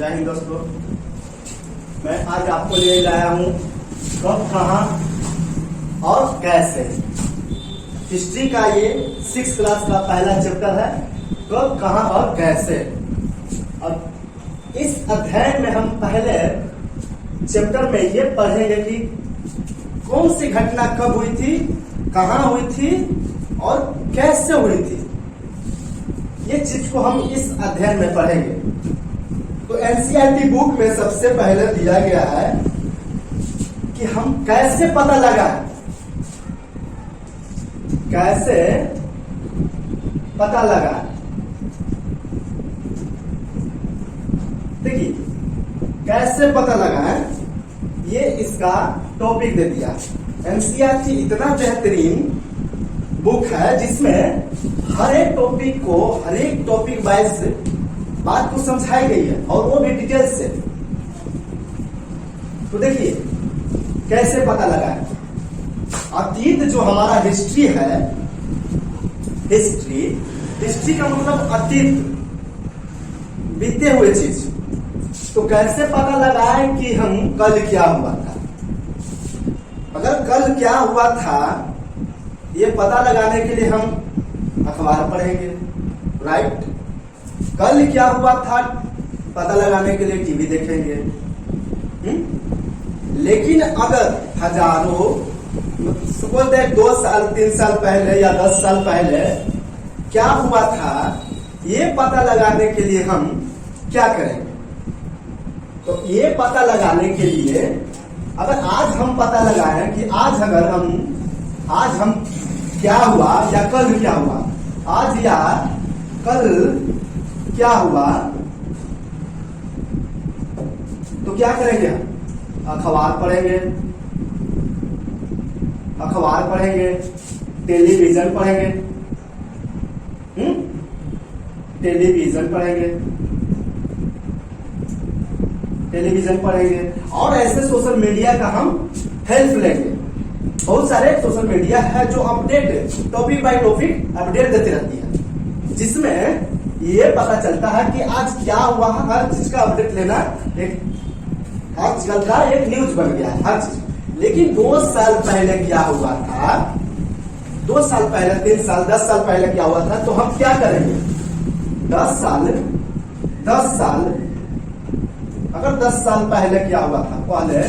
जय हिंद दोस्तों, मैं आज आपको ले लाया हूँ कब, कहाँ और कैसे। हिस्ट्री का ये 6th क्लास का पहला चैप्टर है, कब, कहाँ और कैसे। और इस अध्याय में हम पहले चैप्टर में ये पढ़ेंगे कि कौन सी घटना कब हुई थी, कहाँ हुई थी और कैसे हुई थी। ये चीज को हम इस अध्ययन में पढ़ेंगे। तो एनसीईआरटी बुक में सबसे पहले दिया गया है कि हम कैसे पता लगाएं, कैसे पता लगाएं। देखिए, कैसे पता लगाएं, ये इसका टॉपिक दे दिया। एनसीईआरटी इतना बेहतरीन बुक है जिसमें हर एक टॉपिक वाइज बात को समझाई गई है और वो भी डिटेल से। तो देखिए, कैसे पता लगाएं। अतीत जो हमारा हिस्ट्री है, हिस्ट्री का मतलब अतीत, बीते हुए चीज। तो कैसे पता लगाएं कि हम कल क्या हुआ था। अगर कल क्या हुआ था ये पता लगाने के लिए हम अखबार पढ़ेंगे, राइट। कल क्या हुआ था पता लगाने के लिए टीवी देखेंगे। लेकिन अगर हजारों, सपोज दैट 2 साल 3 साल पहले या 10 साल पहले क्या हुआ था ये पता लगाने के लिए हम क्या करेंगे। तो ये पता लगाने के लिए अगर आज हम पता लगाएं कि आज हम क्या हुआ या कल क्या हुआ, आज या कल क्या हुआ, तो क्या करेंगे हम? अखबार पढ़ेंगे, टेलीविजन पढ़ेंगे, टेलीविजन पढ़ेंगे और ऐसे सोशल मीडिया का हम हेल्प लेंगे। बहुत सारे सोशल मीडिया है जो update, topic by topic update देती रहती है, जिसमें ये पता चलता है कि आज क्या हुआ। हर चीज का अपडेट लेना एक आजकल का एक न्यूज बन गया है, हर चीज। लेकिन 2 साल पहले क्या हुआ था, 2 साल पहले, 3 साल, 10 साल पहले क्या हुआ था, तो हम क्या करेंगे। 10 साल अगर 10 साल पहले क्या हुआ था, पहले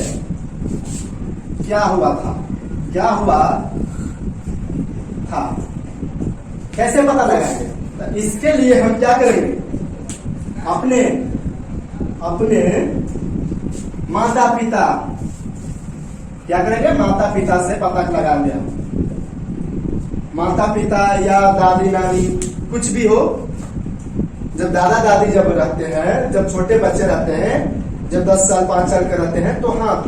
क्या हुआ था, कैसे पता लगाएंगे। तो इसके लिए हम क्या करेंगे, अपने माता पिता, क्या करेंगे, माता पिता से पता लगा लिया। माता पिता या दादी नानी कुछ भी हो, जब दादा दादी जब रहते हैं, जब छोटे बच्चे रहते हैं, जब 10 साल 5 साल के रहते हैं, तो हाँ,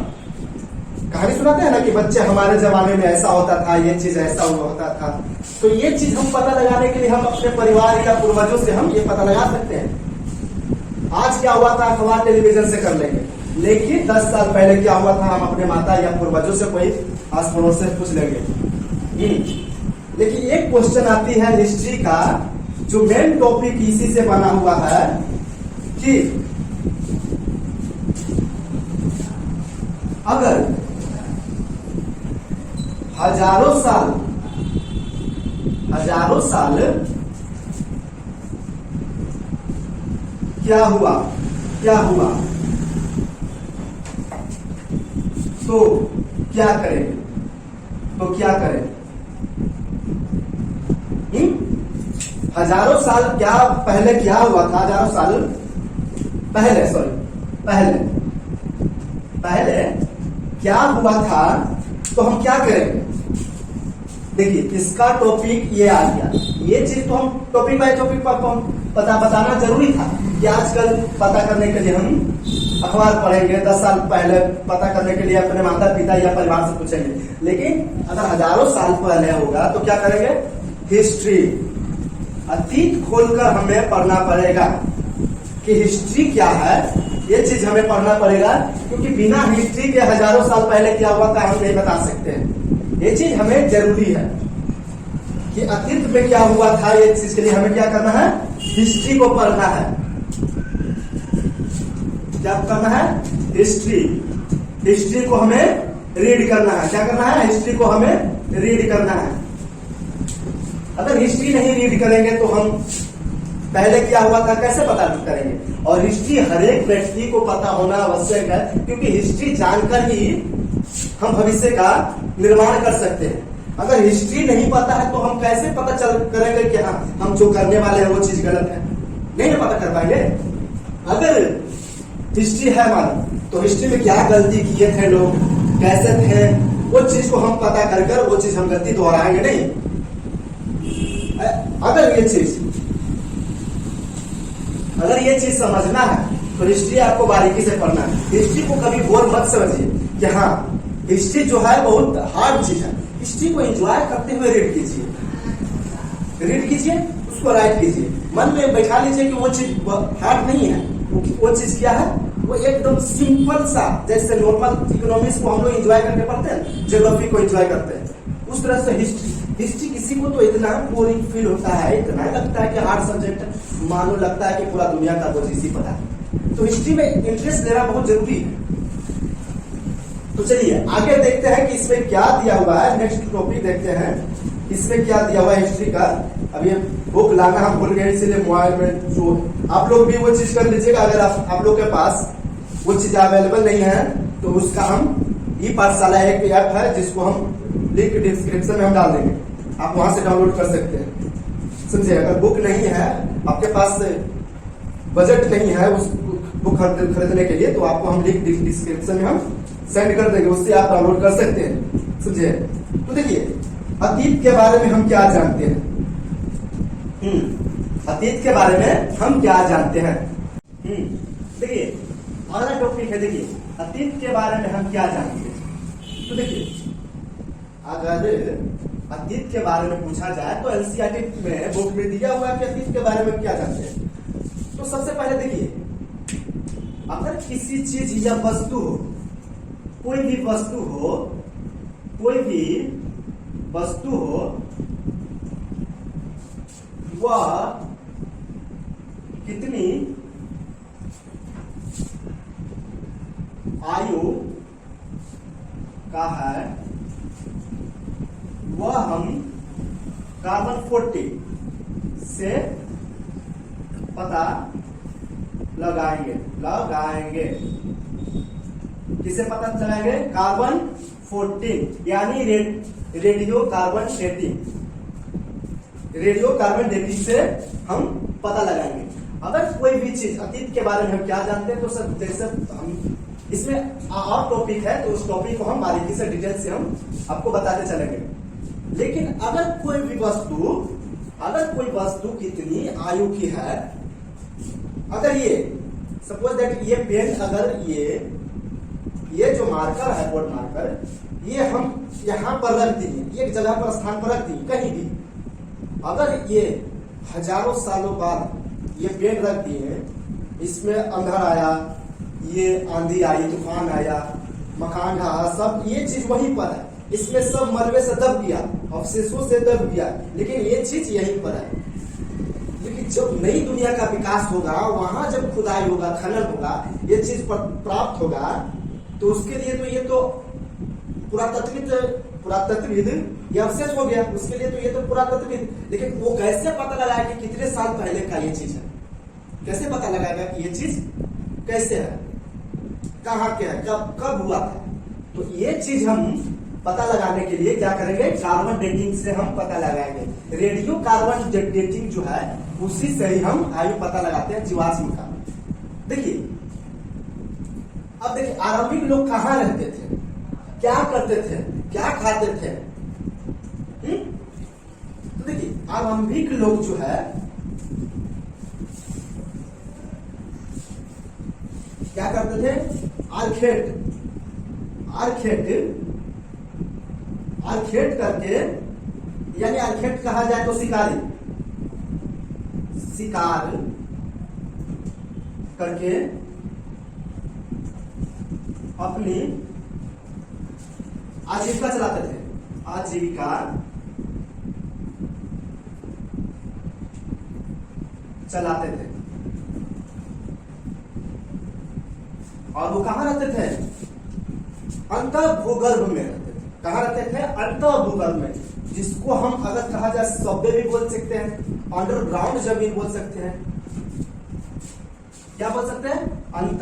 कहानी सुनाते हैं ना कि बच्चे हमारे जमाने में ऐसा होता था, ये चीज ऐसा होता था। तो ये चीज हम पता लगाने के लिए हम अपने परिवार या पूर्वजों से हम ये पता लगा सकते हैं। आज क्या हुआ था अखबार टेलीविजन से कर लेंगे, लेकिन 10 साल पहले क्या हुआ था हम अपने माता या पूर्वजों से, कोई आस पड़ोस से पूछ लेंगे। लेकिन एक क्वेश्चन आती है हिस्ट्री का, जो मेन टॉपिक इसी से बना हुआ है कि अगर हजारों साल क्या हुआ, तो क्या करें, हजारों साल क्या पहले क्या हुआ था, हजारों साल पहले क्या हुआ था, तो हम क्या करेंगे। देखिए, इसका टॉपिक ये आ गया। ये चीज तो हम टॉपिक बाय टॉपिक पर तो हम पता बताना जरूरी था कि आजकल पता करने के लिए हम अखबार पढ़ेंगे, 10 साल पहले पता करने के लिए अपने माता पिता या परिवार से पूछेंगे। लेकिन अगर हजारों साल पहले होगा तो क्या करेंगे, हिस्ट्री, अतीत खोलकर हमें पढ़ना पड़ेगा कि हिस्ट्री क्या है। ये चीज हमें पढ़ना पड़ेगा, क्योंकि बिना हिस्ट्री के हजारों साल पहले क्या हुआ था हम नहीं बता सकते हैं। ये चीज हमें जरूरी है कि अतीत में क्या हुआ था। ये चीज के लिए हमें क्या करना है, हिस्ट्री को पढ़ना है। क्या करना है? हिस्ट्री। हिस्ट्री को हमें रीड करना है। क्या करना है? हिस्ट्री को हमें रीड करना है। अगर हिस्ट्री नहीं रीड करेंगे तो हम पहले क्या हुआ था कैसे पता करेंगे? और हिस्ट्री हर एक व्यक्ति को पता होना आवश्यक है, क्योंकि हिस्ट्री जानकर ही हम भविष्य का निर्माण कर सकते हैं। अगर हिस्ट्री नहीं पता है तो हम कैसे पता चल करेंगे कि हाँ हम जो करने वाले हैं वो चीज गलत है? नहीं ना पता कर पाएंगे। अगर हिस्ट्री है मानो तो हिस्ट्री में क्या गलती किए थे लोग, कैसे थे, वो चीज को हम पता कर कर वो चीज हम गलती दोहराएंगे नहीं। अगर ये चीज समझना है तो हिस्ट्री आपको बारीकी से पढ़ना है। हिस्ट्री को कभी बोर मत समझिए कि हाँ हिस्ट्री जो है बहुत हार्ड चीज है। हिस्ट्री को एंजॉय करते हुए रीड कीजिए, उसको राइट कीजिए, मन में बैठा लीजिए कि वो चीज हार्ड नहीं है। वो चीज क्या है? वो एकदम सिंपल सा, जैसे नॉर्मल इकोनॉमिक्स को हम लोग एंजॉय करके पढ़ते हैं, ज्योग्राफी को एंजॉय करते हैं, उस तरह से हिस्ट्री किसी को तो इतना बोरिंग फील होता है, इतना लगता है कि हार्ड सब्जेक्ट, मानो लगता है कि पूरा दुनिया का कुछ इसी पता है। तो हिस्ट्री में इंटरेस्ट लेना बहुत जरूरी है। तो चलिए आगे देखते हैं कि इसमें क्या दिया हुआ है। नेक्स्ट टॉपिक देखते हैं इसमें क्या दिया हुआ है हिस्ट्री का। अब ये बुक लाना हम भूल गए, इसलिए मोबाइल में जो आप लोग भी वो चीज कर लीजिएगा। अगर आप लोग के पास वो चीज अवेलेबल नहीं है तो उसका हम ई पाठशाला एक ऐप है जिसको हम लिंक डिस्क्रिप्शन में हम डाल देंगे, आप वहां से डाउनलोड कर सकते हैं। समझे? अगर बुक नहीं है, आपके पास बजट नहीं है उस बुक खरीदने के लिए, तो आपको हम लिंक डिस्क्रिप्शन में हम सेंड कर देंगे, उससे आप डाउनलोड कर सकते हैं। समझे? तो देखिए अतीत के बारे में हम क्या जानते हैं? अतीत के बारे में हम क्या जानते हैं? देखिए अगला टॉपिक है, देखिए अतीत के बारे में हम क्या जानते हैं। तो देखिए अगर अतीत के बारे में पूछा जाए तो एनसीईआरटी में बुक में दिया हुआ है कि अतीत के बारे में क्या जानते हैं। तो सबसे पहले देखिए, अगर किसी चीज या वस्तु हो, कोई भी वस्तु हो, वह कितनी आयु का है, वह हम कार्बन 40 से पता लगाएंगे। किसे पता चलाएंगे? कार्बन 14 यानी रेडियो कार्बन डेटिंग से हम पता लगाएंगे। अगर कोई भी चीज अतीत के बारे में हम क्या जानते हैं तो सब जैसे हम इसमें और टॉपिक है तो उस टॉपिक को हम बारीकी से डिटेल से हम आपको बताते चलेंगे। लेकिन अगर कोई वस्तु कितनी आयु की है, अगर ये सपोज दैट ये पेन, अगर ये जो मार्कर है, बोर्ड मार्कर, ये हम यहां पर रख दिए, एक जगह पर स्थान पर रख दिए कहीं भी, अगर ये हजारों सालों बाद ये पेन रख दिए, इसमें अंधड़ आया, ये आंधी आई, तूफान आया, मकान ढहा, सब ये चीज वहीं पर है, इसमें सब मलबे से दब गया, अवशेषों से दब गया, लेकिन ये चीज यहीं पर है। लेकिन जब नई दुनिया का विकास होगा, वहां जब खुदाई होगा, खनन होगा, ये चीज प्राप्त होगा, तो उसके लिए तो ये तो पुरातत्वविद ये अवशेष हो गया, उसके लिए तो ये तो पुरातत्वविद। लेकिन वो कैसे पता लगाया कि कितने साल पहले का ये चीज है? कैसे पता लगाएगा कि ये चीज कैसे है, कहाँ के है, कब हुआ था? तो ये चीज हम पता लगाने के लिए क्या करेंगे? कार्बन डेटिंग से हम पता लगाएंगे। रेडियो कार्बन डेटिंग जो है उसी से ही हम आयु पता लगाते हैं, जीवाश्म का। देखिए अब देखिए आरंभिक लोग कहाँ रहते थे, क्या करते थे, क्या खाते थे? तो देखिए आरंभिक लोग जो है क्या करते थे? आर्खेट करके, यानी आर्खेट कहा जाए तो शिकार करके अपनी आजीविका चलाते थे। आजीविका चलाते थे। और वो कहाँ रहते थे? अंत भूगर्भ में रहते थे। कहाँ रहते थे? अंत भूगर्भ में, जिसको हम अगर कहा जाए सब्वे भी बोल सकते हैं, अंडरग्राउंड जमीन बोल सकते हैं। क्या बोल सकते हैं? अंत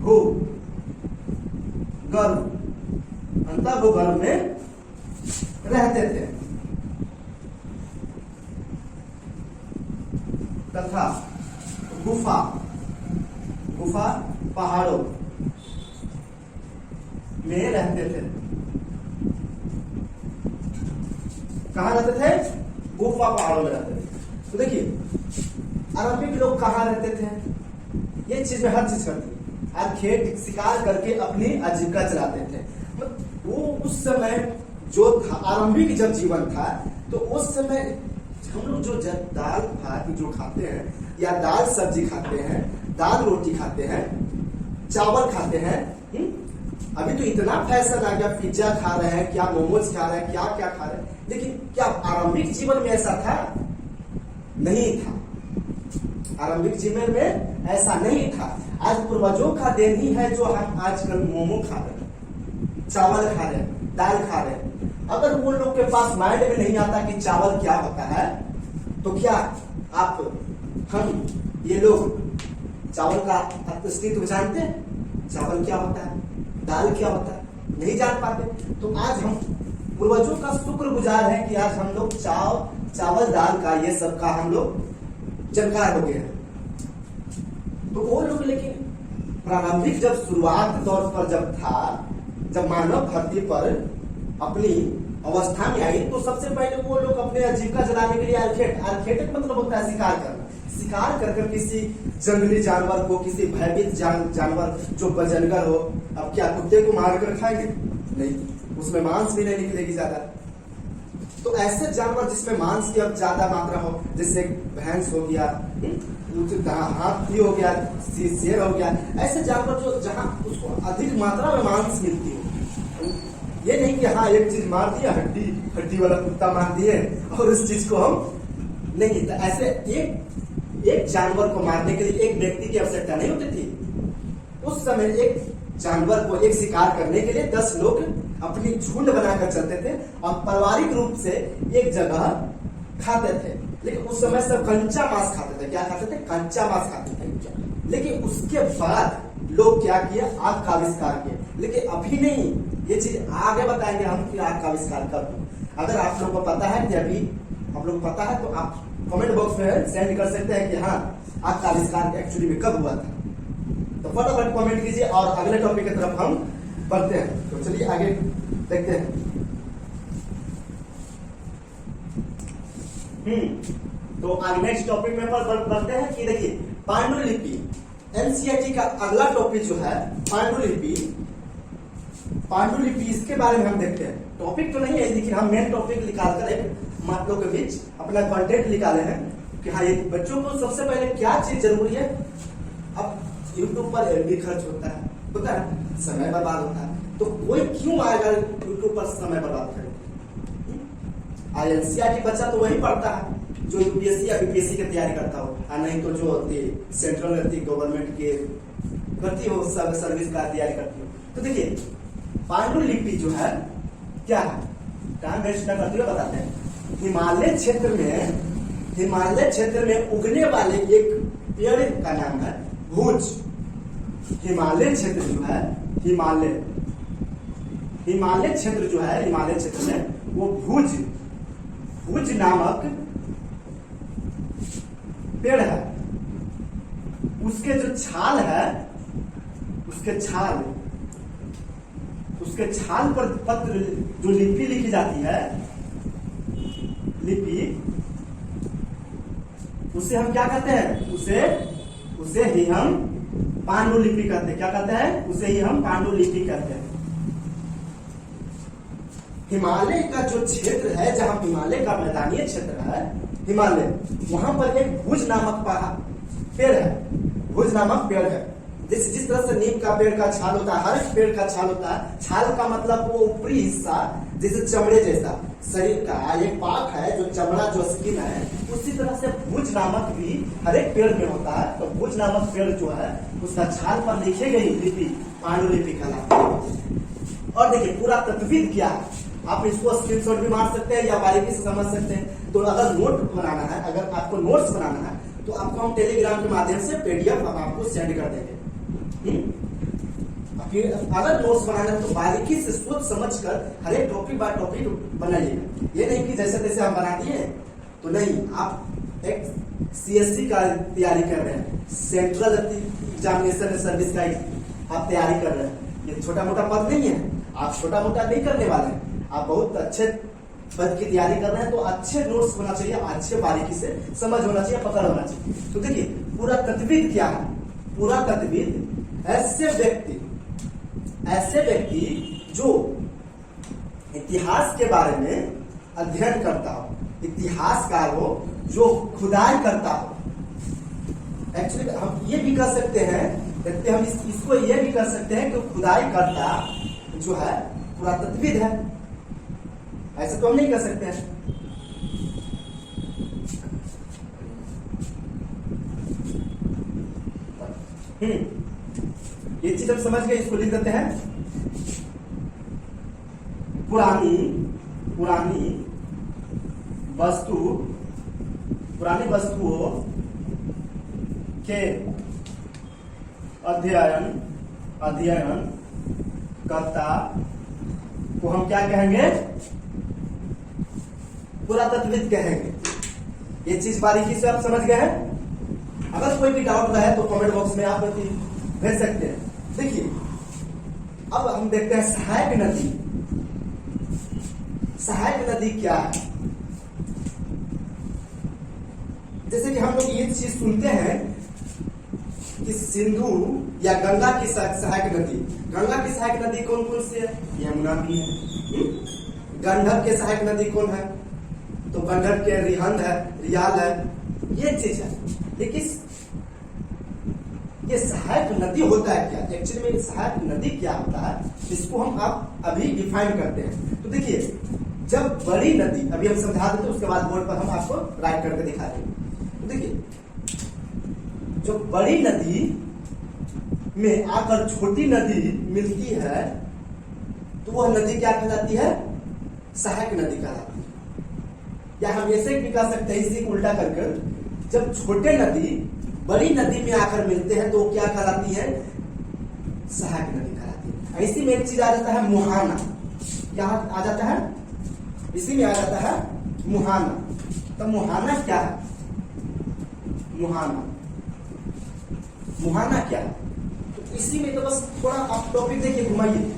भूगर्भ, अंत भूगर्भ में रहते थे। तथा गुफा पहाड़ों में रहते थे। कहां रहते थे? गुफा पहाड़ों में रहते थे। तो देखिए आरंभिक लोग कहां रहते थे? ये चीज में हर चीज करती है। आज खेत शिकार करके अपनी आजीविका चलाते थे। वो उस समय जो था, आरंभिक जब जीवन था, तो उस समय हम लोग जो दाल भात जो खाते हैं या दाल सब्जी खाते हैं, दाल रोटी खाते हैं, चावल खाते हैं। अभी तो इतना फैशन आ गया, पिज्जा खा रहे हैं, क्या मोमोज खा रहे हैं, क्या क्या खा रहे हैं, लेकिन क्या आरंभिक जीवन में ऐसा था? नहीं था। आरंभिक जीवन में ऐसा नहीं था। आज पूर्वजों का देन ही है जो हम आजकल मोमो खा रहे हैं, चावल खा रहे हैं, दाल खा रहे हैं। अगर वो लोग के पास माइंड में नहीं आता कि चावल क्या होता है, तो क्या हम ये लोग चावल का अस्तित्व जानते हैं? चावल क्या होता है, दाल क्या होता है, नहीं जान पाते। तो आज हम पूर्वजों का शुक्रगुजार है कि आज हम लोग चावल दाल का ये सब का हम लोग जानकार हो गए हैं। तो वो लोग लेकिन प्रारंभिक जब शुरुआत तौर पर जब था, जब मानव धरती पर अपनी अवस्था में आई, तो सबसे पहले वो लोग अपने आजीविका चलाने के लिए आर्केटिक मतलब होता है शिकार करना। शिकार कर किसी जंगली जानवर को, किसी भयभीत जानवर जो बजनगर हो, अब क्या कुत्ते को मारकर खाएंगे? नहीं, उसमें मांस भी नहीं निकलेगी ज्यादा। तो ऐसे जानवर जिसमें मांस की अब ज्यादा मात्रा हो, जैसे भैंस हो गया, हाथी हो गया, शेर हो गया, ऐसे जानवर जो जहां उसको अधिक मात्रा में मांस मिलती हो। ये नहीं कि हाँ एक चीज मार दिया, हड्डी वाला कुत्ता मार दिए और उस चीज को हम नहीं। तो ऐसे एक जानवर को मारने के लिए एक व्यक्ति की आवश्यकता नहीं होती थी। उस समय एक जानवर को एक शिकार करने के लिए 10 लोग अपनी झुंड बनाकर चलते थे और पारिवारिक रूप से एक जगह खाते थे। लेकिन उस समय सब कच्चा मांस खाते थे। क्या खाते थे? कच्चा मांस खाते थे। लेकिन उसके बाद लोग क्या किए? आग का आविष्कार किए। लेकिन अभी नहीं, ये चीज आगे बताएंगे हम कि आग का आविष्कार कब। अगर आप लोग को पता है कि अभी आप लोग पता है तो आप कमेंट बॉक्स में सेंड कर सकते हैं कि हाँ आग का आविष्कार एक्चुअली में कब हुआ था। तो फटाफट कमेंट कीजिए और अगले टॉपिक की तरफ हम बढ़ते हैं। तो चलिए आगे देखते हैं। तो आगे नेक्स्ट टॉपिक में बढ़ते हैं कि देखिए पांडुलिपि। एनसीईआरटी का अगला टॉपिक जो है पांडुलिपि, इसके बारे में हम देखते हैं। टॉपिक तो नहीं है लेकिन हम मेन टॉपिक निकाल कर एक मात्रों के बीच अपना कंटेंट निकाले हैं कि हाँ ये बच्चों को सबसे पहले क्या चीज जरूरी है। अब यूट्यूब पर एमबी खर्च होता है, समय बर्बाद होता है, तो कोई क्यों आएगा यूट्यूब पर समय बर्बाद करेगा? एनसीईआरटी बच्चा तो वही पढ़ता है जो यूपीएससी या बीपीएससी की तैयारी करता हो, और नहीं तो जो सेंट्रल गवर्नमेंट के करती हो सर्विस का तैयारी करती हो। तो देखिए पांडुलिपि जो है क्या है, टाइम वेस्ट न करते हुए बताते हैं। हिमालय क्षेत्र में उगने वाले एक पेड़ का नाम है भुज। हिमालय क्षेत्र में वो भुज नामक पेड़ है। उसके जो छाल है, उसके छाल पर पत्र जो लिपि लिखी जाती है, उसे हम क्या कहते हैं? उसे ही हम पांडुलिपि कहते हैं। क्या कहते हैं? उसे ही हम पांडुलिपि कहते हैं। हिमालय का जो क्षेत्र है, जहां हिमालय का मैदानी क्षेत्र है, वहां पर एक भुज नामक पेड़ है। जिस तरह से नीम का पेड़ का छाल होता है, हर एक पेड़ का छाल होता है। छाल का मतलब वो ऊपरी हिस्सा जैसे चमड़े जैसा शरीर का एक पार्ट है जो चमड़ा जो स्किन है, उसी तरह से भुज नामक भी हर एक पेड़ में होता है। तो भुज नामक पेड़ जो है उसका छाल पर लिखी गई लिपि पांडुलिपि कहलाती है। और देखिए पूरा तत्विद क्या है, आप इसको स्क्रीनशॉट भी मार सकते हैं या बारीकी से समझ सकते हैं। तो अगर नोट बनाना है, अगर आपको नोट्स बनाना है तो आपको हम टेलीग्राम के माध्यम से पीडीएफ हम आपको सेंड कर देंगे। फिर अगर नोट्स बनाना है तो बारीकी से सोच समझ कर हर एक टॉपिक बाय टॉपिक बनाइएगा। ये नहीं कि जैसे तैसे हम बना दिए तो नहीं। आप एक सीएससी का तैयारी कर रहे हैं, सेंट्रल एग्जामिनेशन सर्विस का आप तैयारी कर रहे हैं, ये छोटा मोटा पद नहीं है। आप छोटा मोटा नहीं करने वाले हैं, आप बहुत अच्छे पद की तैयारी कर रहे हैं। तो अच्छे नोट्स होना चाहिए, अच्छे बारीकी से समझ होना चाहिए, पकड़ होना चाहिए। तो देखिए पूरा तत्विद क्या है, पूरा तत्विद ऐसे व्यक्ति जो इतिहास के बारे में अध्ययन करता हो, इतिहासकार हो, जो खुदाई करता हो। एक्चुअली हम ये भी कर सकते हैं, देखते हम इसको ये भी कर सकते हैं कि खुदाई करता जो है पुरातत्वविद है। ऐसे तो हम नहीं कर सकते हैं। ये चीज हम समझ गए, इसको लिख देते हैं। पुरानी वस्तुओं के अध्ययन करता को हम क्या कहेंगे, पुरातत्वविद कहेंगे। ये चीज बारीकी से आप समझ गए हैं। अगर कोई भी डाउट रहे तो कमेंट बॉक्स में आप भेज सकते हैं। देखिए अब हम देखते हैं सहायक नदी। सहायक नदी क्या है? जैसे कि हम लोग ये चीज सुनते हैं कि सिंधु या गंगा की सहायक नदी, गंगा की सहायक नदी कौन कौन सी है? यमुना भी है। गंडक के सहायक नदी कौन है? तो गंडक के रिहंद है, रियाल है, ये चीज है। लेकिन ये सहायक नदी होता है क्या? एक्चुअली में सहायक नदी क्या होता है, इसको हम आप अभी डिफाइन करते हैं। तो देखिए जब बड़ी नदी, अभी हम समझा देते हैं, उसके बाद बोर्ड पर हम आपको राइट करके दिखा देंगे। तो देखिए जो बड़ी नदी में आकर छोटी नदी मिलती है तो वह नदी क्या कहलाती है? सहायक नदी कहलाती है। या हम ऐसे भी कह सकते हैं, इसी को उल्टा करके, जब छोटे नदी बड़ी नदी में आकर मिलते हैं तो क्या कहलाती है? सहायक नदी कहलाती है। इसी में एक चीज आ जाता है मुहाना। क्या आ जाता है? इसी में आ जाता है मुहाना। तो मुहाना क्या है? मुहाना क्या है? तो इसी में तो बस थोड़ा आप टॉपिक देखिए, घुमाइए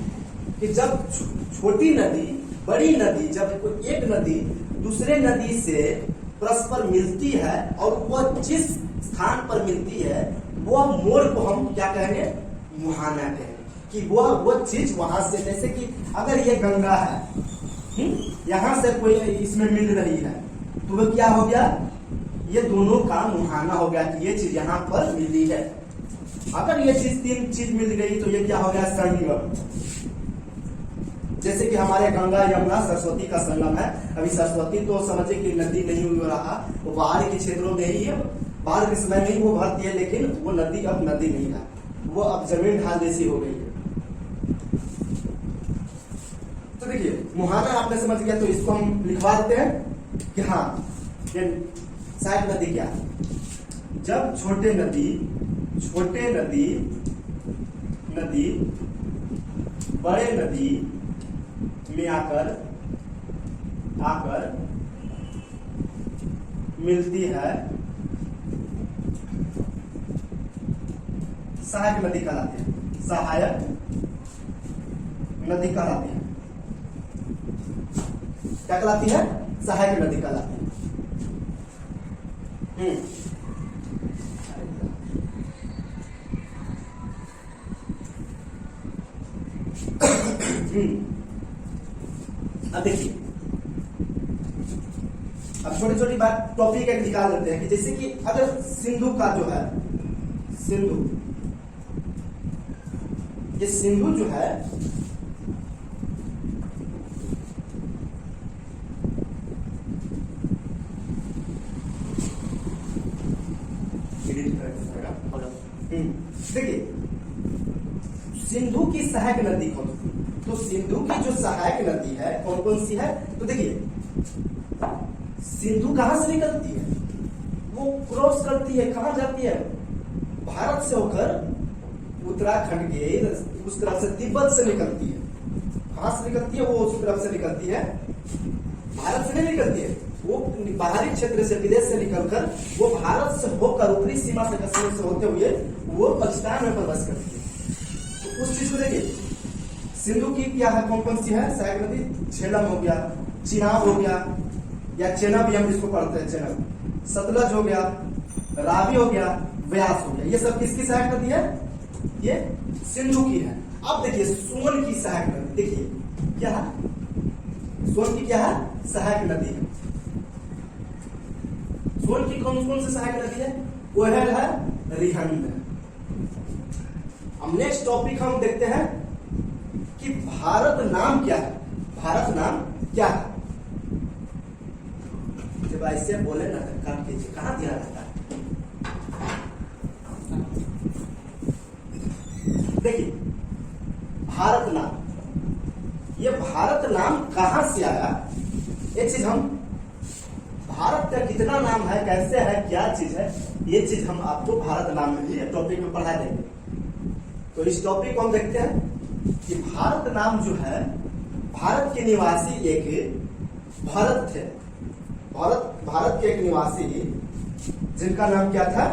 कि जब छोटी नदी बड़ी नदी, जब कोई एक नदी दूसरे नदी से परस्पर मिलती है और वह जिस स्थान पर मिलती है वह मोड़ को हम क्या कहेंगे? मुहाना कहेंगे। कि वो चीज वहां से, जैसे कि अगर ये गंगा है, यहां से कोई इसमें मिल रही है तो वो क्या हो गया? ये दोनों का मुहाना हो गया कि ये चीज यहाँ पर मिली है। अगर ये चीज तीन चीज मिल गई तो ये क्या हो गया? संगम। जैसे कि हमारे गंगा यमुना सरस्वती का संगम है। अभी सरस्वती तो समझे कि नदी नहीं हो रहा, वो बाहर के क्षेत्रों में ही है, बाहर के समय में ही वो भरती है, लेकिन वो नदी अब नदी नहीं है, वो अब जमीन ढाल जैसी हो गई है। तो देखिए मुहाना आपने समझ गया, तो इसको हम लिखवा देते हैं कि हाँ सहायक नदी क्या है? जब छोटे नदी बड़े नदी में आकर मिलती है, सहायक नदी कहलाती है। सहायक नदी कहलाती है। क्या कहलाती है? सहायक नदी कहलाती है। अब देखिए, अब छोटी छोटी बात टॉपिक एक निकाल लेते हैं कि जैसे कि अगर सिंधु का जो है, सिंधु ये सिंधु जो है देखिए सिंधु की सहायक नदी कौन सी, तो सिंधु की जो सहायक नदी है कौन कौन सी है, तो देखिए सिंधु कहां से निकलती है, वो क्रॉस करती है, कहां जाती है, भारत से होकर उत्तराखंड के उस तरफ से तिब्बत से निकलती है, कहां से निकलती है, वो उस तरफ से निकलती है, भारत से नहीं निकलती है, वो बाहरी क्षेत्र से विदेश से निकलकर वो भारत से होकर ऊपरी सीमा से कश्मीर से होते हुए वो पाकिस्तान में प्रवेश करती है। तो उस चीज को देखिए सिंधु की क्या है, कौन कौन सी है सहायक नदी, झेलम हो गया, चिनाब हो गया, या चेनाब भी हम जिसको पढ़ते हैं चेनाब, सतलज हो गया, रावी हो गया, व्यास हो गया, ये सब किसकी सहायक नदी है, ये सिंधु की है। अब देखिए सोन की सहायक नदी, देखिए क्या है, सोन की क्या है सहायक नदी है, सोन की कौन कौन सी सहायक नदी है, वो है रिहंद। अब नेक्स्ट टॉपिक हम देखते हैं कि भारत नाम क्या है, भारत नाम क्या है, जब ऐसे बोले ना काट कीजिए, कहां दिया रहता है, देखिए भारत नाम, ये भारत नाम कहां से आया, एक चीज हम भारत का कितना नाम है, कैसे है, क्या चीज है, ये चीज हम आपको भारत नाम में ही टॉपिक में पढ़ा देंगे। तो इस टॉपिक को हम देखते हैं कि भारत नाम जो है, भारत के निवासी एक भरत थे, भारत के एक निवासी जिनका नाम क्या था,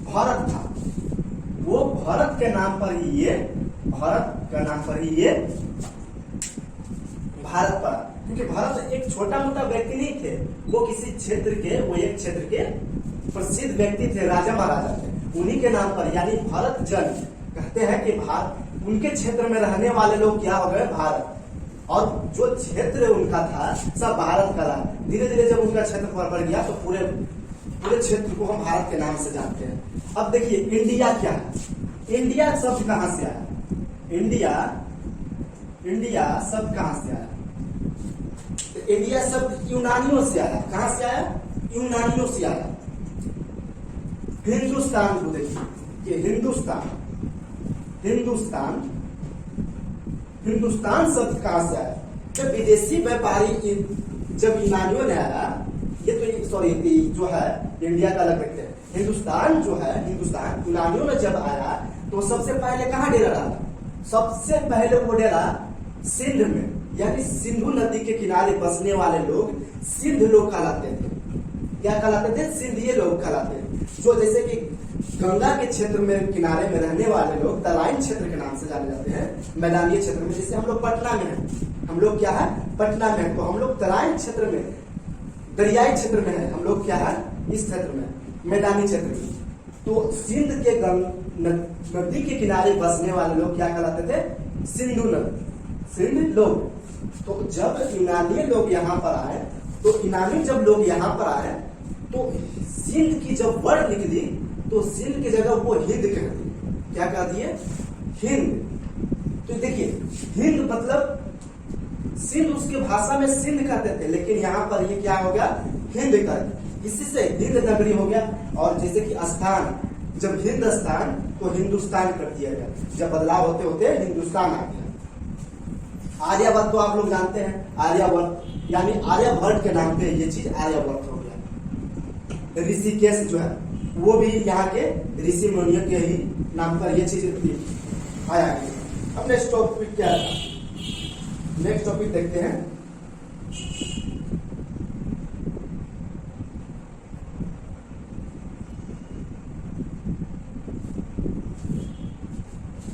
भरत था, वो भरत के नाम पर ही ये, भारत का नाम पर ही ये भारत पड़ा, क्योंकि भारत एक छोटा मोटा व्यक्ति नहीं थे, वो किसी क्षेत्र के, वो एक क्षेत्र के प्रसिद्ध व्यक्ति थे, राजा महाराजा थे, उन्हीं के नाम पर यानी भारत जन कहते हैं कि भारत, उनके क्षेत्र में रहने वाले लोग क्या हो गए भारत, और जो क्षेत्र उनका था सब भारत का रहा। धीरे धीरे जब उनका क्षेत्र बढ़ गया तो पूरे क्षेत्र को हम भारत के नाम से जानते हैं। अब देखिए इंडिया क्या है, इंडिया शब्द कहां से आया, इंडिया शब्द कहां से आया, तो इंडिया शब्द यूनानियों से आया, कहां से आया, यूनानियों से आया। हिंदुस्तान को देखिए, ये हिंदुस्तान शब्द कहां से आया, जब विदेशी व्यापारी जब यूनानियों ने आया, ये तो सॉरी जो है इंडिया का अलग रखते हैं, हिंदुस्तान जो है, हिंदुस्तान यूनानियों ने जब आया तो सबसे पहले कहां डेरा डाला, सबसे पहले वो डेरा सिंध में, यानी सिंधु नदी के किनारे बसने वाले लोग सिंध लोग कहलाते थे, क्या कहलाते थे, सिंधिये लोग कहलाते थे, जो जैसे कि गंगा के क्षेत्र में किनारे में रहने वाले लोग तराइन क्षेत्र के नाम से जाने जाते हैं, मैदानी क्षेत्र में, जैसे हम लोग पटना में हैं, हम लोग क्या है पटना में, तो हम लोग तराइन क्षेत्र में, दरियाई क्षेत्र में है, हम लोग क्या है इस क्षेत्र में, मैदानी क्षेत्र में, तो सिंध के नदी के किनारे बसने वाले लोग क्या कहलाते थे, सिंध लोग। तो जब यूनानी लोग यहाँ पर आए, तो यूनानी जब लोग यहाँ पर आए तो सिंध की जब वर्ड निकली तो सिंध की जगह वो हिंद कह दी, क्या कह दिए, हिंद। तो देखिए हिंद मतलब सिंध, उसके भाषा में सिंध कहते थे, लेकिन यहाँ पर ये क्या हो गया, हिंद कर, इसी से हिंद नगरी हो गया। और जैसे कि स्थान, जब हिंदुस्तान तो हिंदुस्तान कर दिया गया, जब बदलाव होते होते हिंदुस्तान आ गया। आर्यभट्ट तो आप लोग जानते हैं, आर्यभट्ट यानी आर्यभट्ट के नाम पे ये चीज आर्यभट्ट हो गया। ऋषिकेश जो है वो भी यहाँ के ऋषि मुनियों के ही नाम पर ये चीज आया है। अब नेक्स्ट टॉपिक क्या है, नेक्स्ट टॉपिक देखते हैं।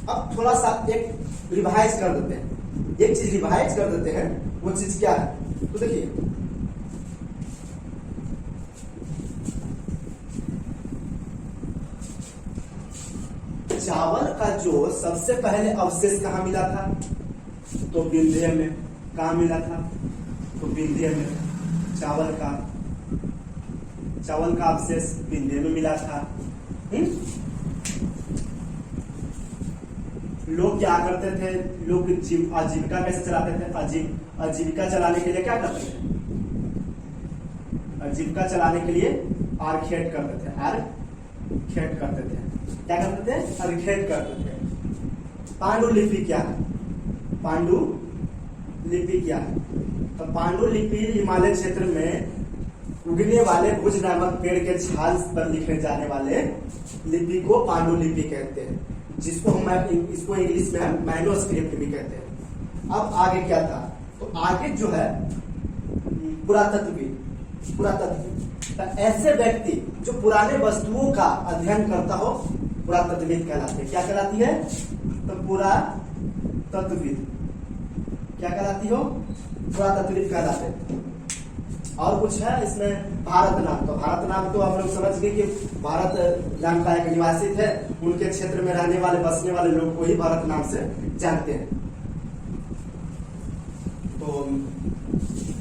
अब थोड़ा सा एक रिवाइज कर देते हैं, एक चीज रिवाइज कर देते हैं, वो चीज क्या है, तो देखिए चावल का जो सबसे पहले अवशेष कहाँ मिला था, तो विंध्य में। कहाँ मिला था, तो विंध्य में। चावल का अवशेष विंध्य में मिला था। लोग क्या करते थे, लोग आजीविका कैसे चलाते थे, आजीविका चलाने के लिए क्या करते थे, आजीविका चलाने के लिए आर्खेट करते थे, आर्खेट करते थे, क्या करते थे, आर्खेट करते थे। पांडुलिपि क्या है, पांडुलिपि क्या है, तो पांडुलिपि हिमालय क्षेत्र में उगने वाले भुज नामक पेड़ के छाल पर लिखे जाने वाले लिपि को पांडुलिपि कहते हैं, जिसको हम इसको इंग्लिश में हम मैन्युस्क्रिप्ट भी कहते हैं। अब आगे क्या था, तो आगे जो है पुरातत्वविद, तो ऐसे व्यक्ति जो पुराने वस्तुओं का अध्ययन करता हो पुरातत्वविद कहलाते हैं। क्या कहलाती है, तो पुरातत्वविद क्या कहलाती हो, पुरातत्वविद कहलाते हैं। और कुछ है इसमें भारत नाम, तो भारत नाम तो आप लोग समझ गए कि भारत नाम का एक निवासी थे, उनके क्षेत्र में रहने वाले बसने वाले लोग को ही भारत नाम से जानते हैं। तो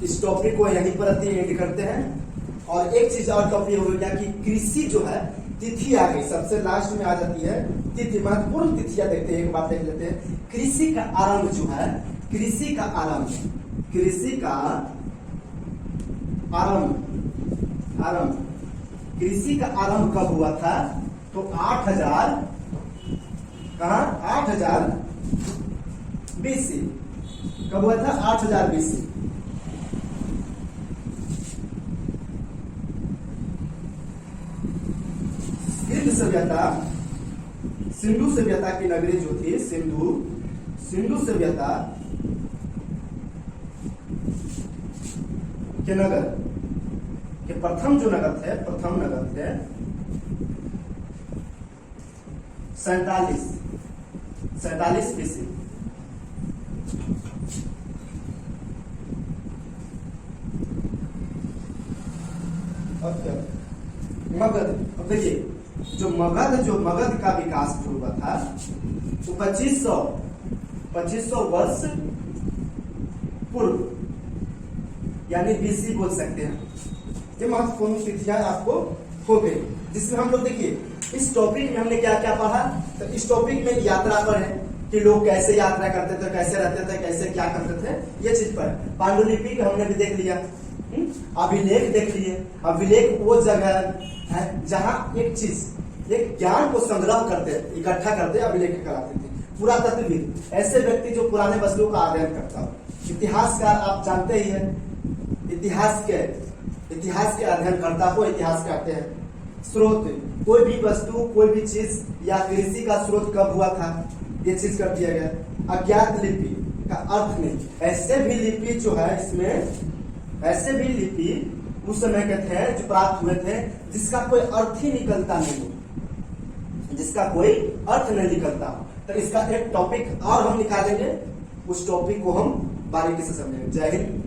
इस टॉपिक को यहीं पर एंड करते हैं। और एक चीज और टॉपिक हो गया कि कृषि जो है तिथि आ गई, सबसे लास्ट में आ जाती है तिथि, महत्वपूर्ण तिथियां देखते हैं, एक बात देख लेते हैं। कृषि का आरंभ जो है, कृषि का आरंभ, कृषि का आरंभ, कृषि का आरंभ कब हुआ था, तो 8000 कहा 8000 BC, कब हुआ था, 8000 BC। सिंधु सभ्यता की नगरी जो थी, सिंधु सभ्यता के नगर के प्रथम जो नगर थे, प्रथम नगर थे 47 BC। मगध, अब देखिए जो मगध का विकास जो हुआ था वो 2500 वर्ष पूर्व, यानी BC बोल सकते हैं। ये महत्वपूर्ण तिथियां आपको हो गई, जिसमें हम लोग देखिए इस टॉपिक में हमने क्या क्या पढ़ा, तो इस टॉपिक में यात्रा पर है कि लोग कैसे यात्रा करते थे, कैसे रहते थे, कैसे क्या करते थे, ये चीज पर। पांडुलिपि हमने भी देख लिया, अभिलेख देख लिए। अभिलेख वो जगह है जहां एक चीज, एक ज्ञान को संग्रह करते, इकट्ठा करते, अभिलेख कहलाते थे। पुरातत्वविद, ऐसे व्यक्ति जो पुराने वस्तुओं का अध्ययन करता हो। इतिहासकार, आप जानते ही हैं, इतिहास के अध्ययन करता को इतिहास कहते हैं। स्रोत, कोई भी वस्तु, कोई भी चीज या कृषि का स्रोत कब हुआ था, ये चीज कर दिया गया। अज्ञात लिपि का अर्थ नहीं, ऐसे भी लिपि जो है इसमें, ऐसे भी लिपि उस समय के थे जो प्राप्त हुए थे जिसका कोई अर्थ ही निकलता नहीं हो, जिसका कोई अर्थ नहीं निकलता हो। तो इसका एक टॉपिक और हम निकालेंगे, उस टॉपिक को हम बारीकी से समझेंगे। जय हिंद।